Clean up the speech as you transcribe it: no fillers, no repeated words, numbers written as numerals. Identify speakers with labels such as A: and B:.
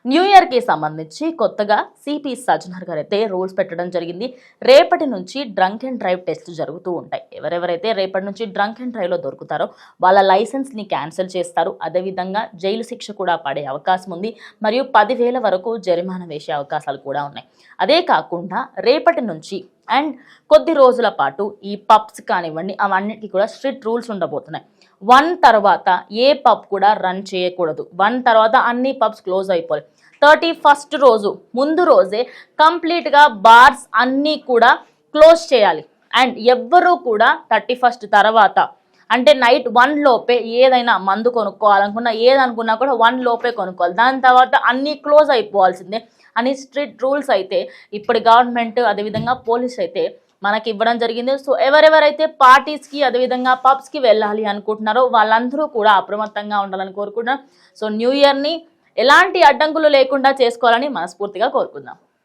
A: New year కి సంబంధించి కొత్తగా సిపి సజ్జనర్ గారు అయితే రూల్స్ పెట్టడం జరిగింది. రేపటి నుంచి డ్రంక్ అండ్ డ్రైవ్ టెస్ట్ జరుగుతూ ఉంటాయి. ఎవరెవరైతే రేపటి నుంచి డ్రంక్ అండ్ డ్రైవ్ లో దొరుకుతారో వాళ్ళ లైసెన్స్ ని క్యాన్సిల్ చేస్తారు. అదేవిధంగా జైలు శిక్ష కూడా పడే అవకాశం ఉంది. మరియు 10,000 వరకు జరిమానా వేసే అవకాశాలు కూడా ఉన్నాయి. అదే కాకుండా రేపటి నుంచి అండ్ కొద్ది రోజుల పాటు ఈ పబ్స్ కానివ్వండి అవన్నిటికీ కూడా స్ట్రిక్ట్ రూల్స్ ఉండబోతున్నాయి. 1 తర్వాత ఏ పబ్ కూడా రన్ చేయకూడదు. 1 తర్వాత అన్ని పబ్స్ క్లోజ్ అయిపోవాలి. 31st రోజు ముందు రోజే కంప్లీట్గా బార్స్ అన్నీ కూడా క్లోజ్ చేయాలి. అండ్ ఎవ్వరూ కూడా 31st తర్వాత అంటే నైట్ 1 లోపే ఏదైనా మందు కొనుక్కోవాలనుకున్నా ఏదనుకున్నా కూడా 1 లోపే కొనుక్కోవాలి. దాని తర్వాత అన్నీ క్లోజ్ అయిపోవాల్సిందే అని స్ట్రిక్ట్ రూల్స్ అయితే ఇప్పుడు గవర్నమెంట్ అదేవిధంగా పోలీస్ అయితే మనకి ఇవ్వడం జరిగింది. సో ఎవరెవరైతే పార్టీస్కి అదేవిధంగా పబ్స్కి వెళ్ళాలి అనుకుంటున్నారో వాళ్ళందరూ కూడా అప్రమత్తంగా ఉండాలని కోరుకుంటున్నాం. సో న్యూ ఇయర్ని ఎలాంటి అడ్డంకులు లేకుండా చేసుకోవాలని మనస్ఫూర్తిగా కోరుకుందాం.